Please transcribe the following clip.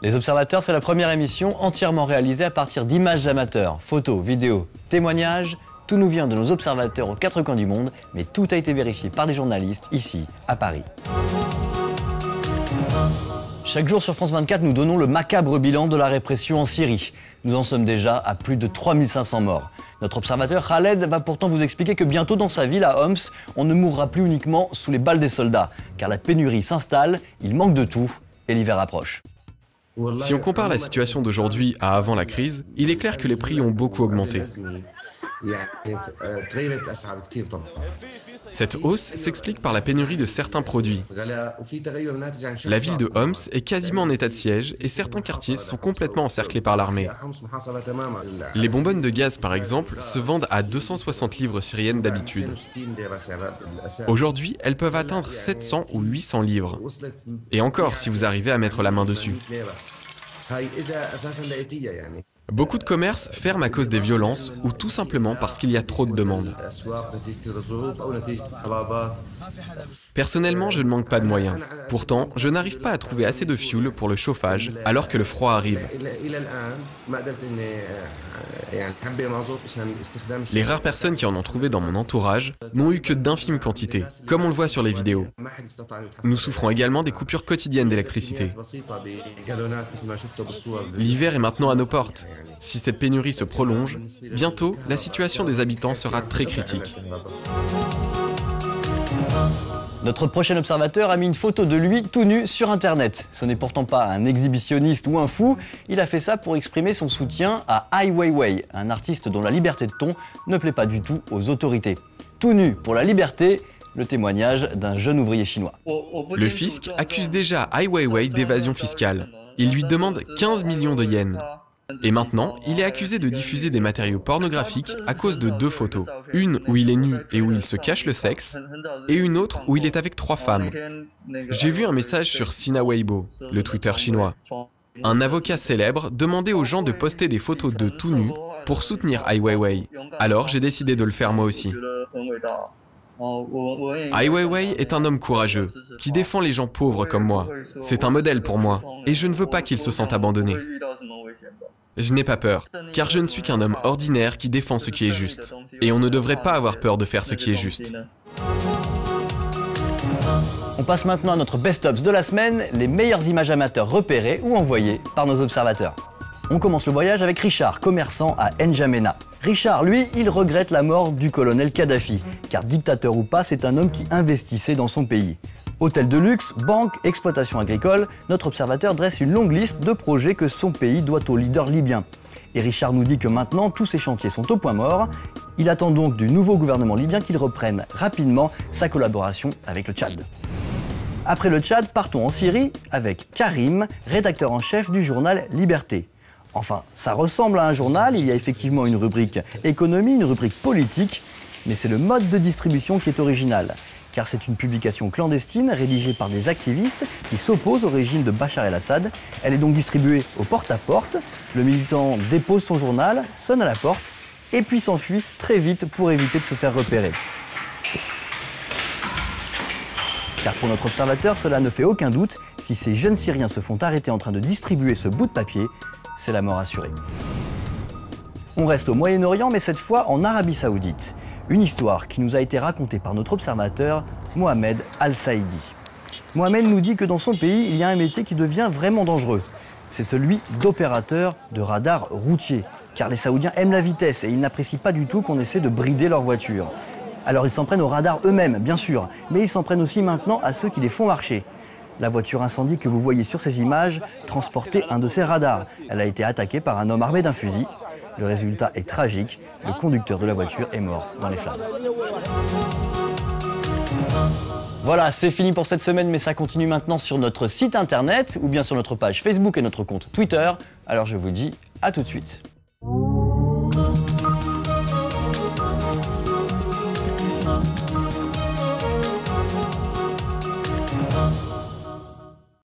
Les Observateurs, c'est la première émission entièrement réalisée à partir d'images amateurs, photos, vidéos, témoignages. Tout nous vient de nos observateurs aux quatre coins du monde, mais tout a été vérifié par des journalistes ici, à Paris. Chaque jour sur France 24, nous donnons le macabre bilan de la répression en Syrie. Nous en sommes déjà à plus de 3500 morts. Notre observateur Khaled va pourtant vous expliquer que bientôt dans sa ville à Homs, on ne mourra plus uniquement sous les balles des soldats, car la pénurie s'installe, il manque de tout et l'hiver approche. Si on compare la situation d'aujourd'hui à avant la crise, il est clair que les prix ont beaucoup augmenté. Cette hausse s'explique par la pénurie de certains produits. La ville de Homs est quasiment en état de siège et certains quartiers sont complètement encerclés par l'armée. Les bonbonnes de gaz, par exemple, se vendent à 260 livres syriennes d'habitude. Aujourd'hui, elles peuvent atteindre 700 ou 800 livres. Et encore, si vous arrivez à mettre la main dessus. Beaucoup de commerces ferment à cause des violences ou tout simplement parce qu'il y a trop de demandes. Personnellement, je ne manque pas de moyens. Pourtant, je n'arrive pas à trouver assez de fioul pour le chauffage alors que le froid arrive. Les rares personnes qui en ont trouvé dans mon entourage n'ont eu que d'infimes quantités, comme on le voit sur les vidéos. Nous souffrons également des coupures quotidiennes d'électricité. L'hiver est maintenant à nos portes. Si cette pénurie se prolonge, bientôt, la situation des habitants sera très critique. Notre prochain observateur a mis une photo de lui tout nu sur Internet. Ce n'est pourtant pas un exhibitionniste ou un fou, il a fait ça pour exprimer son soutien à Ai Weiwei, un artiste dont la liberté de ton ne plaît pas du tout aux autorités. Tout nu pour la liberté, le témoignage d'un jeune ouvrier chinois. Le fisc accuse déjà Ai Weiwei d'évasion fiscale. Il lui demande 15 millions de yens. Et maintenant, il est accusé de diffuser des matériaux pornographiques à cause de 2 photos. Une où il est nu et où il se cache le sexe, et une autre où il est avec 3 femmes. J'ai vu un message sur Sina Weibo, le Twitter chinois. Un avocat célèbre demandait aux gens de poster des photos de tout nu pour soutenir Ai Weiwei. Alors j'ai décidé de le faire moi aussi. Ai Weiwei est un homme courageux, qui défend les gens pauvres comme moi. C'est un modèle pour moi, et je ne veux pas qu'il se sente abandonné. Je n'ai pas peur, car je ne suis qu'un homme ordinaire qui défend ce qui est juste. Et on ne devrait pas avoir peur de faire ce qui est juste. On passe maintenant à notre best-of de la semaine, les meilleures images amateurs repérées ou envoyées par nos observateurs. On commence le voyage avec Richard, commerçant à N'Djamena. Richard, lui, il regrette la mort du colonel Kadhafi, car dictateur ou pas, c'est un homme qui investissait dans son pays. Hôtel de luxe, banque, exploitation agricole, notre observateur dresse une longue liste de projets que son pays doit au leader libyen. Et Richard nous dit que maintenant, tous ces chantiers sont au point mort. Il attend donc du nouveau gouvernement libyen qu'il reprenne rapidement sa collaboration avec le Tchad. Après le Tchad, partons en Syrie avec Karim, rédacteur en chef du journal Liberté. Enfin, ça ressemble à un journal, il y a effectivement une rubrique économie, une rubrique politique, mais c'est le mode de distribution qui est original. Car c'est une publication clandestine rédigée par des activistes qui s'opposent au régime de Bachar el-Assad. Elle est donc distribuée au porte-à-porte. Le militant dépose son journal, sonne à la porte et puis s'enfuit très vite pour éviter de se faire repérer. Car pour notre observateur, cela ne fait aucun doute, si ces jeunes Syriens se font arrêter en train de distribuer ce bout de papier, c'est la mort assurée. On reste au Moyen-Orient, mais cette fois en Arabie Saoudite. Une histoire qui nous a été racontée par notre observateur, Mohamed Al-Saïdi. Mohamed nous dit que dans son pays, il y a un métier qui devient vraiment dangereux. C'est celui d'opérateur de radar routier. Car les Saoudiens aiment la vitesse et ils n'apprécient pas du tout qu'on essaie de brider leur voiture. Alors ils s'en prennent aux radars eux-mêmes, bien sûr, mais ils s'en prennent aussi maintenant à ceux qui les font marcher. La voiture incendie que vous voyez sur ces images transportait un de ces radars. Elle a été attaquée par un homme armé d'un fusil. Le résultat est tragique, le conducteur de la voiture est mort dans les flammes. Voilà, c'est fini pour cette semaine, mais ça continue maintenant sur notre site internet ou bien sur notre page Facebook et notre compte Twitter. Alors je vous dis à tout de suite.